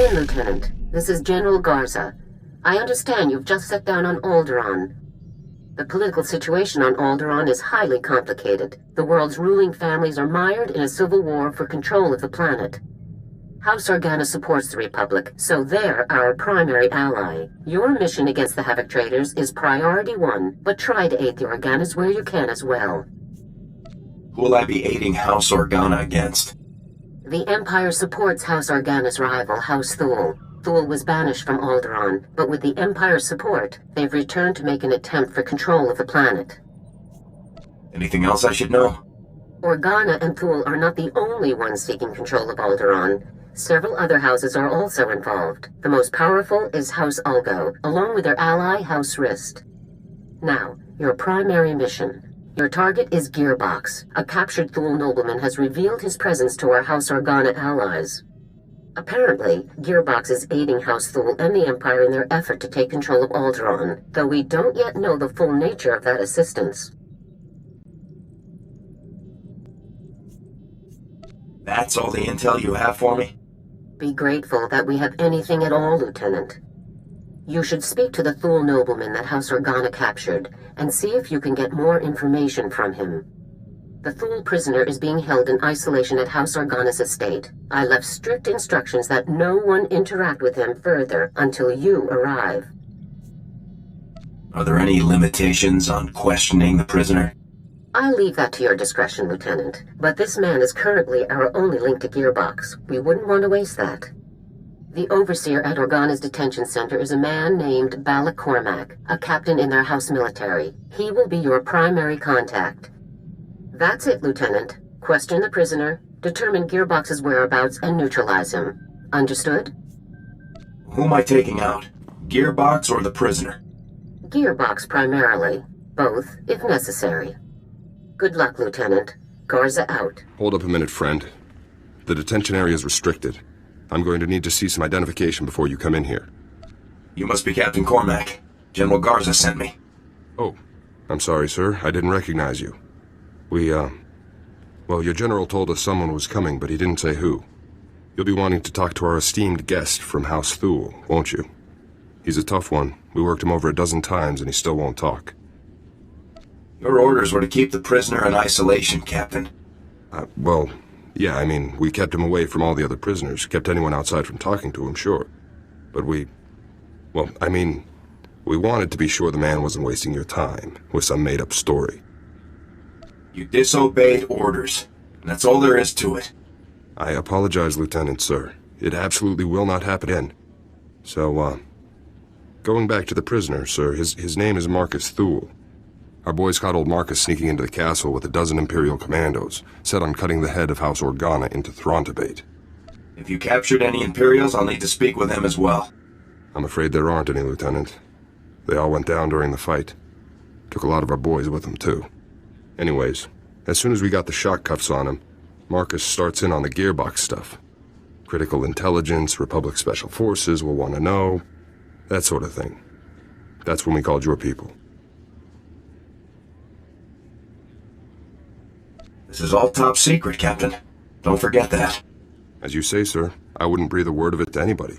in, Lieutenant. This is General Garza. I understand you've just set down on Alderaan. The political situation on Alderaan is highly complicated. The world's ruling families are mired in a civil war for control of the planet. House Organa supports the Republic, so they're our primary ally. Your mission against the Havoc Traders is priority 1, but try to aid the Organas where you can as well. Who will I be aiding House Organa against? The Empire supports House Organa's rival, House Thule. Thule was banished from Alderaan, but with the Empire's support, they've returned to make an attempt for control of the planet. Anything else I should know? Organa and Thule are not the only ones seeking control of Alderaan. Several other houses are also involved. The most powerful is House Ulgo, along with their ally, House Rist. Now, your primary mission. Your target is Gearbox. A captured Thule nobleman has revealed his presence to our House Organa allies. Apparently, Gearbox is aiding House Thule and the Empire in their effort to take control of Alderaan, though we don't yet know the full nature of that assistance. That's all the intel you have for me? Be grateful that we have anything at all, Lieutenant. You should speak to the Thule nobleman that House Organa captured, and see if you can get more information from him. The Thule prisoner is being held in isolation at House Organa's estate. I left strict instructions that no one interact with him further until you arrive. Are there any limitations on questioning the prisoner? I'll leave that to your discretion, Lieutenant. But this man is currently our only link to Gearbox. We wouldn't want to waste that. The overseer at Organa's detention center is a man named Balak Cormac, a captain in their house military. He will be your primary contact. That's it, Lieutenant. Question the prisoner, determine Gearbox's whereabouts, and neutralize him. Understood? Who am I taking out? Gearbox or the prisoner? Gearbox primarily. Both, if necessary. Good luck, Lieutenant. Garza out. Hold up a minute, friend. The detention area is restricted. I'm going to need to see some identification before you come in here. You must be Captain Cormac. General Garza sent me. Oh, I'm sorry, sir. I didn't recognize you. Well, your general told us someone was coming, but he didn't say who. You'll be wanting to talk to our esteemed guest from House Thule, won't you? He's a tough one. We worked him over a dozen times, and he still won't talk. Your orders were to keep the prisoner in isolation, Captain. Well, yeah, I mean, we kept him away from all the other prisoners, kept anyone outside from talking to him, sure. But we wanted to be sure the man wasn't wasting your time with some made-up story. You disobeyed orders, and that's all there is to it. I apologize, Lieutenant, sir. It absolutely will not happen again. So, going back to the prisoner, sir, his name is Marcus Thule. Our boys caught old Marcus sneaking into the castle with a dozen Imperial commandos, set on cutting the head of House Organa into Throntobate. If you captured any Imperials, I'll need to speak with them as well. I'm afraid there aren't any, Lieutenant. They all went down during the fight. Took a lot of our boys with them, too. Anyways, as soon as we got the shock cuffs on him, Marcus starts in on the Gearbox stuff. Critical intelligence, Republic Special Forces will want to know, that sort of thing. That's when we called your people. This is all top secret, Captain. Don't forget that. As you say, sir. I wouldn't breathe a word of it to anybody.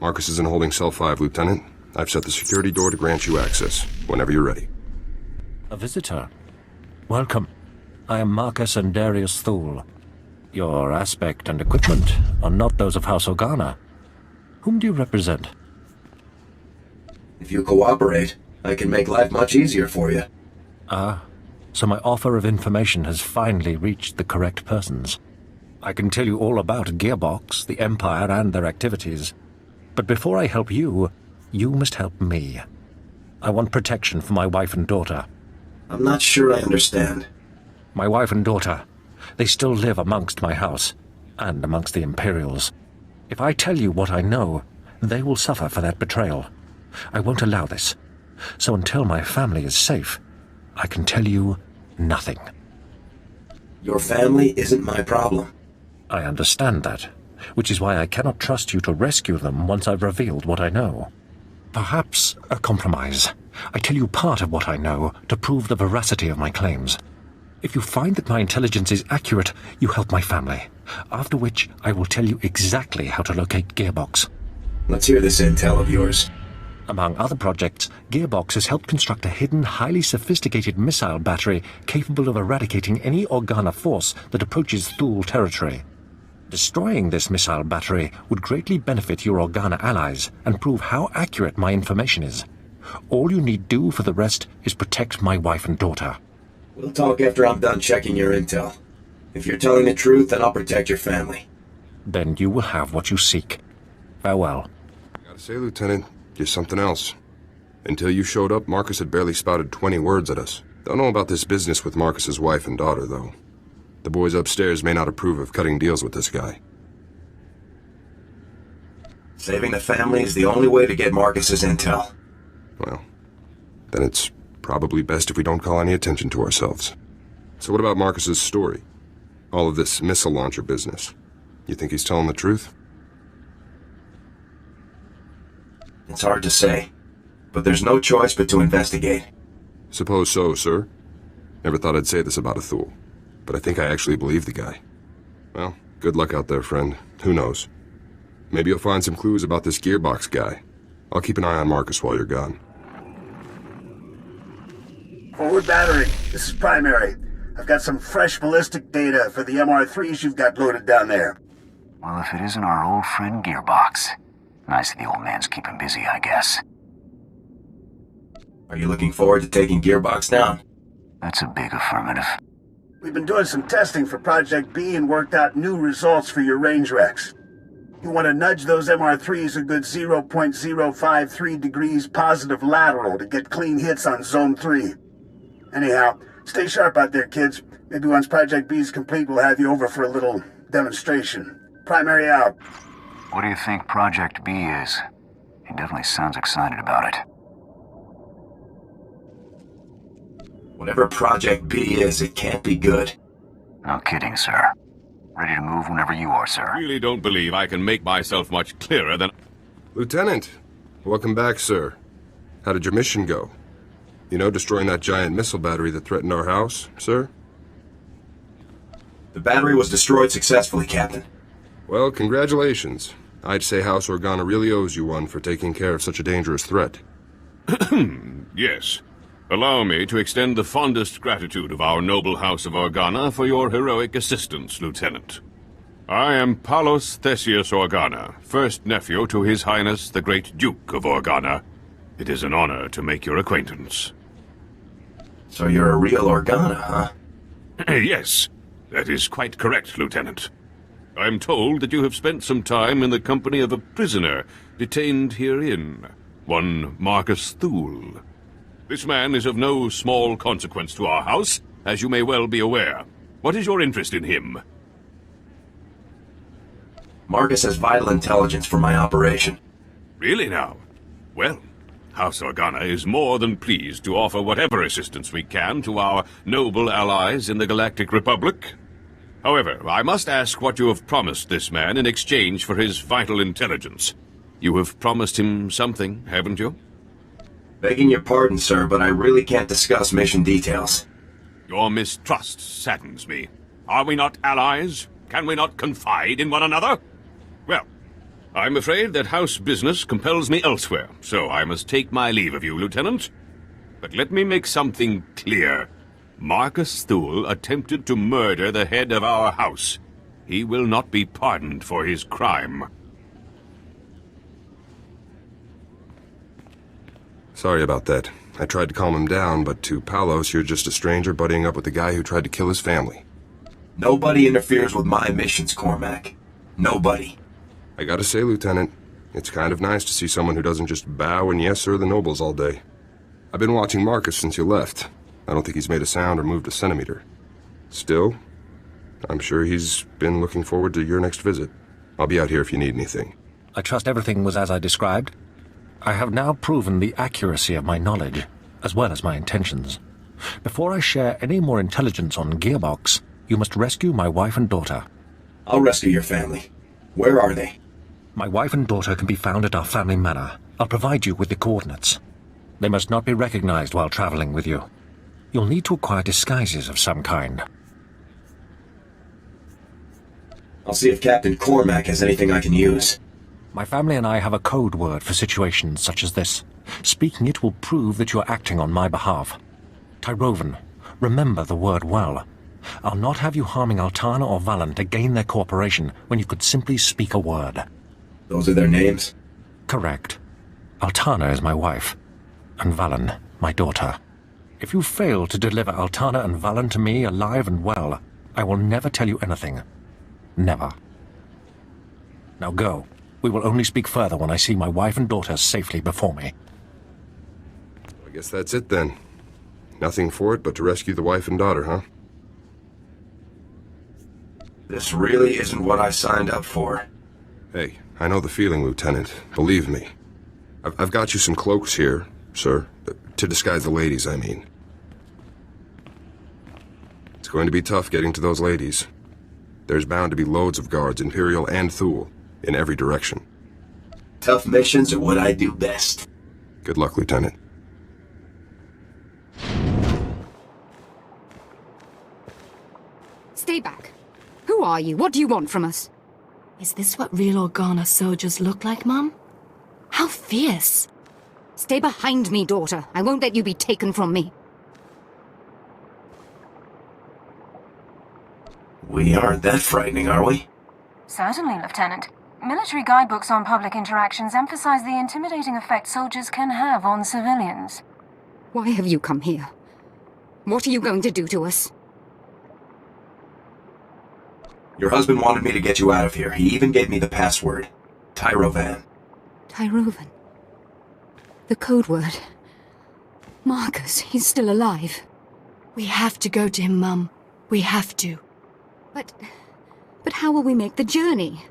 Marcus is in holding cell 5, Lieutenant. I've set the security door to grant you access, whenever you're ready. A visitor. Welcome. I am Marcus and Darius Thule. Your aspect and equipment are not those of House Organa. Whom do you represent? If you cooperate, I can make life much easier for you. So my offer of information has finally reached the correct persons. I can tell you all about Gearbox, the Empire, and their activities. But before I help you, you must help me. I want protection for my wife and daughter. I'm not sure I understand. My wife and daughter, they still live amongst my house, and amongst the Imperials. If I tell you what I know, they will suffer for that betrayal. I won't allow this. So until my family is safe, I can tell you nothing. Your family isn't my problem. I understand that, which is why I cannot trust you to rescue them once I've revealed what I know. Perhaps a compromise. I tell you part of what I know to prove the veracity of my claims. If you find that my intelligence is accurate, you help my family. After which, I will tell you exactly how to locate Gearbox. Let's hear this intel of yours. Among other projects, Gearbox has helped construct a hidden, highly sophisticated missile battery capable of eradicating any Organa force that approaches Thule territory. Destroying this missile battery would greatly benefit your Organa allies and prove how accurate my information is. All you need do for the rest is protect my wife and daughter. We'll talk after I'm done checking your intel. If you're telling the truth, then I'll protect your family. Then you will have what you seek. Farewell. I gotta say, Lieutenant, you're something else. Until you showed up, Marcus had barely spouted 20 words at us. Don't know about this business with Marcus's wife and daughter, though. The boys upstairs may not approve of cutting deals with this guy. Saving the family is the only way to get Marcus's intel. Well, then it's probably best if we don't call any attention to ourselves. So what about Marcus's story? All of this missile launcher business. You think he's telling the truth? It's hard to say, but there's no choice but to investigate. Suppose so, sir. Never thought I'd say this about a Thule, but I think I actually believe the guy. Well, good luck out there, friend. Who knows? Maybe you'll find some clues about this Gearbox guy. I'll keep an eye on Marcus while you're gone. Forward battery, this is Primary. I've got some fresh ballistic data for the MR3s you've got loaded down there. Well, if it isn't our old friend Gearbox. Nice the old man's keeping busy, I guess. Are you looking forward to taking Gearbox down? That's a big affirmative. We've been doing some testing for Project B and worked out new results for your range recs. You want to nudge those MR3s a good 0.053 degrees positive lateral to get clean hits on Zone 3. Anyhow, stay sharp out there, kids. Maybe once Project B is complete, we'll have you over for a little demonstration. Primary out. What do you think Project B is? He definitely sounds excited about it. Whatever Project B is, it can't be good. No kidding, sir. Ready to move whenever you are, sir. I really don't believe I can make myself much clearer than... Lieutenant, welcome back, sir. How did your mission go? You know, destroying that giant missile battery that threatened our house, sir? The battery was destroyed successfully, Captain. Well, congratulations. I'd say House Organa really owes you one for taking care of such a dangerous threat. Yes. Allow me to extend the fondest gratitude of our noble House of Organa for your heroic assistance, Lieutenant. I am Palos Theseus Organa, first nephew to His Highness the Great Duke of Organa. It is an honor to make your acquaintance. So you're a real Organa, huh? Yes, that is quite correct, Lieutenant. I'm told that you have spent some time in the company of a prisoner detained herein, one Marcus Thule. This man is of no small consequence to our house, as you may well be aware. What is your interest in him? Marcus has vital intelligence for my operation. Really now? Well, House Organa is more than pleased to offer whatever assistance we can to our noble allies in the Galactic Republic. However, I must ask what you have promised this man in exchange for his vital intelligence. You have promised him something, haven't you? Begging your pardon, sir, but I really can't discuss mission details. Your mistrust saddens me. Are we not allies? Can we not confide in one another? Well, I'm afraid that house business compels me elsewhere, so I must take my leave of you, Lieutenant. But let me make something clear. Marcus Thule attempted to murder the head of our house. He will not be pardoned for his crime. Sorry about that. I tried to calm him down, but to Palos, you're just a stranger buddying up with the guy who tried to kill his family. Nobody interferes with my missions, Cormac. Nobody. I gotta say, Lieutenant, it's kind of nice to see someone who doesn't just bow and yes sir the nobles all day. I've been watching Marcus since you left. I don't think he's made a sound or moved a centimeter. Still, I'm sure he's been looking forward to your next visit. I'll be out here if you need anything. I trust everything was as I described. I have now proven the accuracy of my knowledge, as well as my intentions. Before I share any more intelligence on Gearbox, you must rescue my wife and daughter. I'll rescue your family. Where are they? My wife and daughter can be found at our family manor. I'll provide you with the coordinates. They must not be recognized while traveling with you. You'll need to acquire disguises of some kind. I'll see if Captain Cormac has anything I can use. My family and I have a code word for situations such as this. Speaking it will prove that you're acting on my behalf. Tyrovan, remember the word well. I'll not have you harming Altana or Valen to gain their cooperation when you could simply speak a word. Those are their names? Correct. Altana is my wife, and Valen, my daughter. If you fail to deliver Altana and Valen to me alive and well, I will never tell you anything. Never. Now go. We will only speak further when I see my wife and daughter safely before me. I guess that's it then. Nothing for it but to rescue the wife and daughter, huh? This really isn't what I signed up for. Hey, I know the feeling, Lieutenant. Believe me. I've got you some cloaks here, sir. To disguise the ladies, I mean. It's going to be tough getting to those ladies. There's bound to be loads of guards, Imperial and Thule, in every direction. Tough missions are what I do best. Good luck, Lieutenant. Stay back. Who are you? What do you want from us? Is this what real Organa soldiers look like, Mum? How fierce! Stay behind me, daughter. I won't let you be taken from me. We aren't that frightening, are we? Certainly, Lieutenant. Military guidebooks on public interactions emphasize the intimidating effect soldiers can have on civilians. Why have you come here? What are you going to do to us? Your husband wanted me to get you out of here. He even gave me the password. Tyrovan. Tyrovan. The code word. Marcus, he's still alive. We have to go to him, Mum. We have to. But how will we make the journey?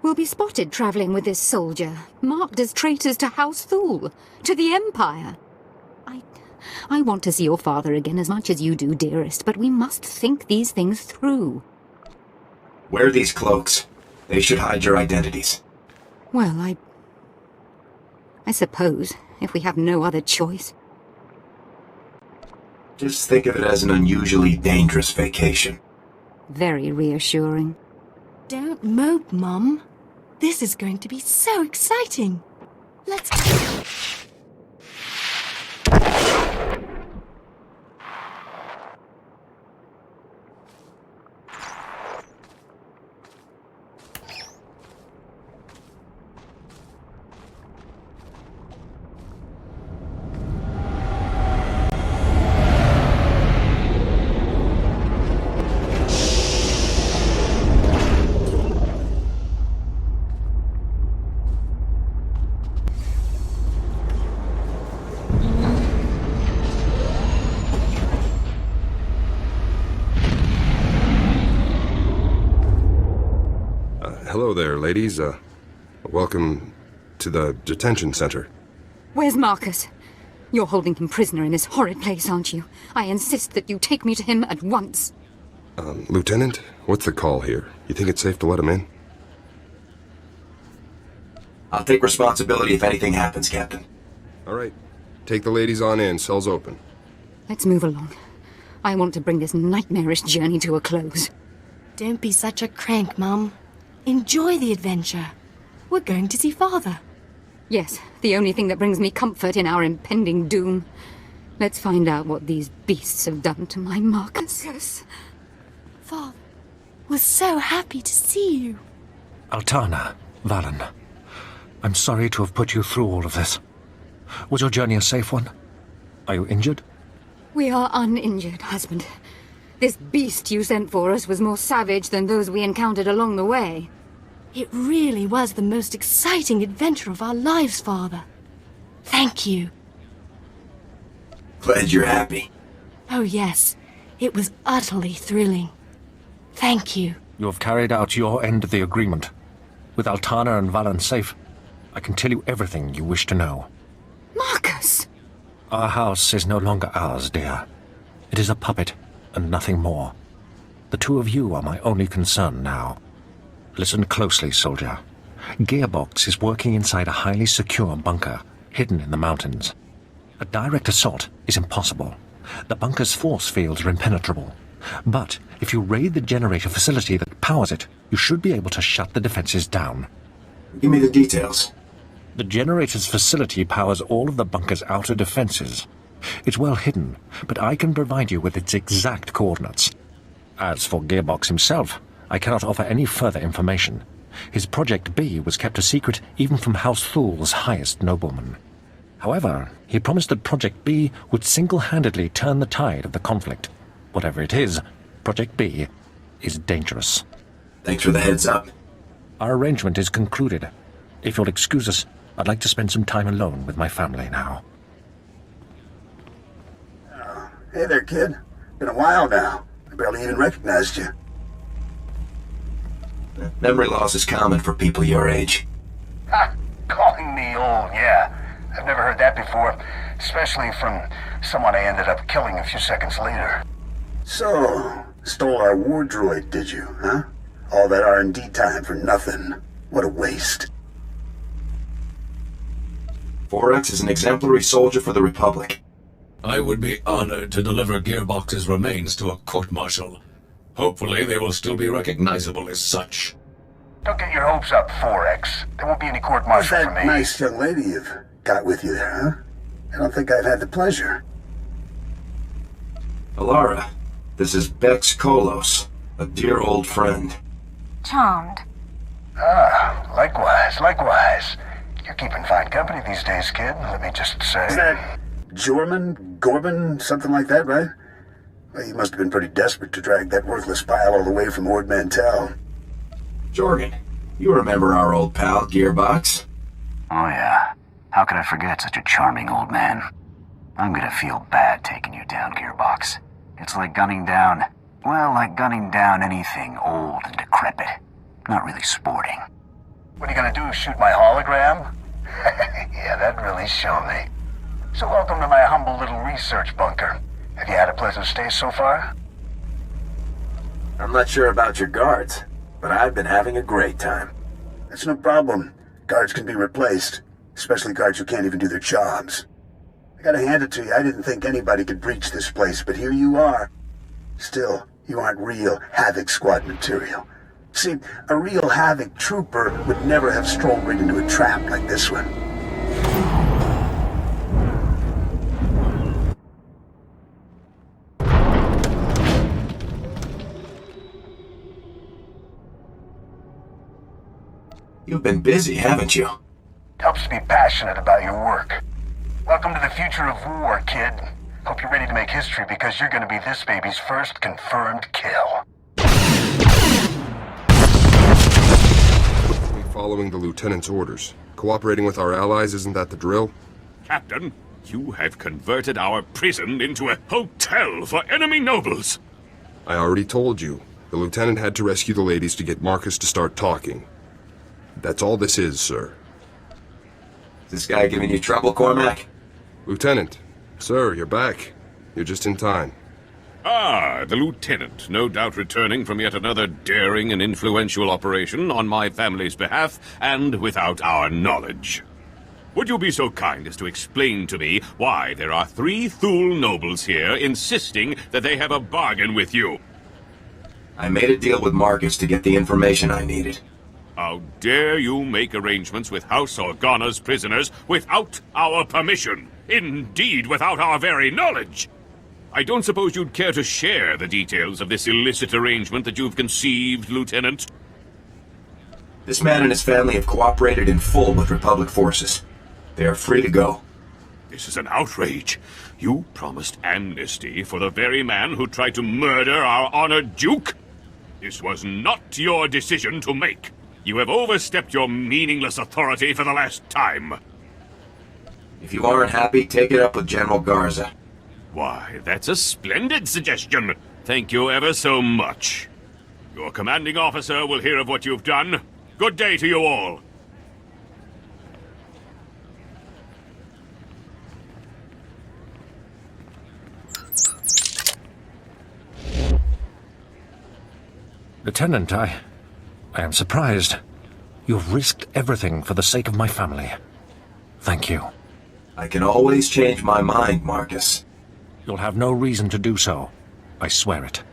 We'll be spotted traveling with this soldier, marked as traitors to House Thule, to the Empire. I want to see your father again as much as you do, dearest, but we must think these things through. Wear these cloaks. They should hide your identities. Well, I suppose, if we have no other choice. Just think of it as an unusually dangerous vacation. Very reassuring. Don't mope, Mum. This is going to be so exciting. Let's go. Hello there, ladies. Welcome to the detention center. Where's Marcus? You're holding him prisoner in this horrid place, aren't you? I insist that you take me to him at once. Lieutenant, what's the call here? You think it's safe to let him in? I'll take responsibility if anything happens, Captain. All right. Take the ladies on in. Cell's open. Let's move along. I want to bring this nightmarish journey to a close. Don't be such a crank, Mum. Enjoy the adventure. We're going to see Father. Yes, the only thing that brings me comfort in our impending doom. Let's find out what these beasts have done to my Marcus. Yes. Father, we're so happy to see you. Altana, Valen, I'm sorry to have put you through all of this. Was your journey a safe one? Are you injured? We are uninjured, husband. This beast you sent for us was more savage than those we encountered along the way. It really was the most exciting adventure of our lives, Father. Thank you. Glad you're happy. Oh, yes. It was utterly thrilling. Thank you. You have carried out your end of the agreement. With Altana and Valen safe, I can tell you everything you wish to know. Marcus! Our house is no longer ours, dear. It is a puppet, and nothing more. The two of you are my only concern now. Listen closely, soldier. Gearbox is working inside a highly secure bunker, hidden in the mountains. A direct assault is impossible, The bunker's force fields are impenetrable. But if you raid the generator facility that powers it, you should be able to shut the defenses down. Give me the details. The generator's facility powers all of the bunker's outer defenses. It's well hidden, but I can provide you with its exact coordinates. As for Gearbox himself, I cannot offer any further information. His Project B was kept a secret even from House Thul's highest nobleman. However, he promised that Project B would single-handedly turn the tide of the conflict. Whatever it is, Project B is dangerous. Thanks for the heads up. Our arrangement is concluded. If you'll excuse us, I'd like to spend some time alone with my family now. Hey there, kid. Been a while now. I barely even recognized you. Memory loss is common for people your age. Ha! Calling me old, yeah. I've never heard that before, especially from someone I ended up killing a few seconds later. So, stole our war droid, did you, huh? All that R&D time for nothing. What a waste. 4X is an exemplary soldier for the Republic. I would be honored to deliver Gearbox's remains to a court-martial. Hopefully they will still be recognizable as such. Don't get your hopes up, 4X. There won't be any court-martial for me. That nice young lady you've got with you there, huh? I don't think I've had the pleasure. Alara, this is Bex Kolos, a dear old friend. Charmed. Ah, likewise. You're keeping fine company these days, kid, let me just say. Is that Gorban, something like that, right? Well, you must have been pretty desperate to drag that worthless pile all the way from Ord Mantell. Jorgen, you remember our old pal, Gearbox? Oh yeah. How could I forget such a charming old man? I'm gonna feel bad taking you down, Gearbox. It's like gunning down anything old and decrepit. Not really sporting. What are you gonna do, shoot my hologram? Yeah, that'd really show me. So welcome to my humble little research bunker. Have you had a pleasant stay so far? I'm not sure about your guards, but I've been having a great time. That's no problem. Guards can be replaced, especially guards who can't even do their jobs. I gotta hand it to you, I didn't think anybody could breach this place, but here you are. Still, you aren't real Havoc Squad material. See, a real Havoc trooper would never have strolled right into a trap like this one. You've been busy, haven't you? Helps to be passionate about your work. Welcome to the future of war, kid. Hope you're ready to make history because you're gonna be this baby's first confirmed kill. Following the lieutenant's orders. Cooperating with our allies, isn't that the drill? Captain, you have converted our prison into a hotel for enemy nobles. I already told you. The lieutenant had to rescue the ladies to get Marcus to start talking. That's all this is, sir. Is this guy giving you trouble, Cormac? Lieutenant. Sir, you're back. You're just in time. Ah, the lieutenant, no doubt returning from yet another daring and influential operation on my family's behalf, and without our knowledge. Would you be so kind as to explain to me why there are 3 Thule nobles here insisting that they have a bargain with you? I made a deal with Marcus to get the information I needed. How dare you make arrangements with House Organa's prisoners without our permission? Indeed, without our very knowledge! I don't suppose you'd care to share the details of this illicit arrangement that you've conceived, Lieutenant? This man and his family have cooperated in full with Republic forces. They are free to go. This is an outrage. You promised amnesty for the very man who tried to murder our honored Duke. This was not your decision to make. You have overstepped your meaningless authority for the last time. If you aren't happy, take it up with General Garza. Why, that's a splendid suggestion. Thank you ever so much. Your commanding officer will hear of what you've done. Good day to you all. Lieutenant, I am surprised. You've risked everything for the sake of my family. Thank you. I can always change my mind, Marcus. You'll have no reason to do so. I swear it.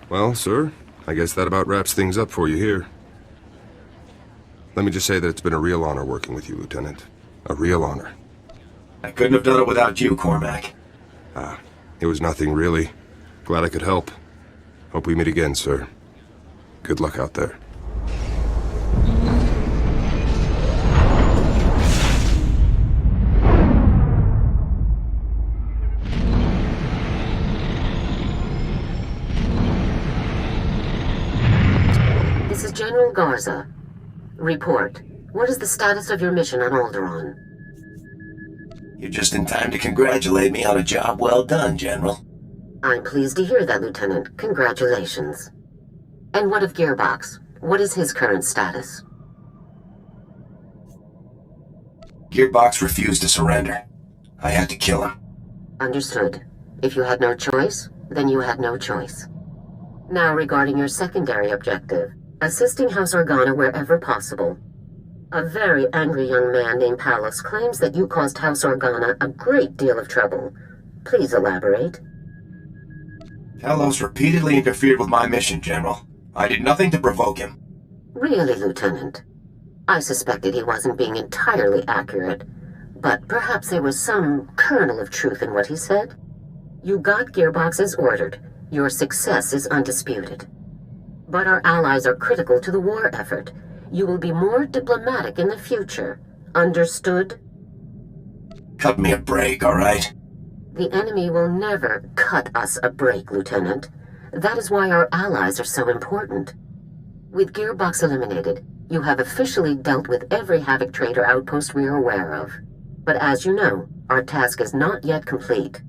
Well, sir, I guess that about wraps things up for you here. Let me just say that it's been a real honor working with you, Lieutenant. A real honor. I couldn't have done it without you, Cormac. It was nothing, really. Glad I could help. Hope we meet again, sir. Good luck out there. This is General Garza. Report. What is the status of your mission on Alderaan? You're just in time to congratulate me on a job well done, General. I'm pleased to hear that, Lieutenant. Congratulations. And what of Gearbox? What is his current status? Gearbox refused to surrender. I had to kill him. Understood. If you had no choice, then you had no choice. Now regarding your secondary objective, assisting House Organa wherever possible. A very angry young man named Palos claims that you caused House Organa a great deal of trouble. Please elaborate. Palos repeatedly interfered with my mission, General. I did nothing to provoke him. Really, Lieutenant? I suspected he wasn't being entirely accurate, but perhaps there was some kernel of truth in what he said. You got Gearbox as ordered. Your success is undisputed. But our allies are critical to the war effort. You will be more diplomatic in the future. Understood? Cut me a break, all right? The enemy will never cut us a break, Lieutenant. That is why our allies are so important. With Gearbox eliminated, you have officially dealt with every Havoc trader outpost we are aware of. But as you know, our task is not yet complete.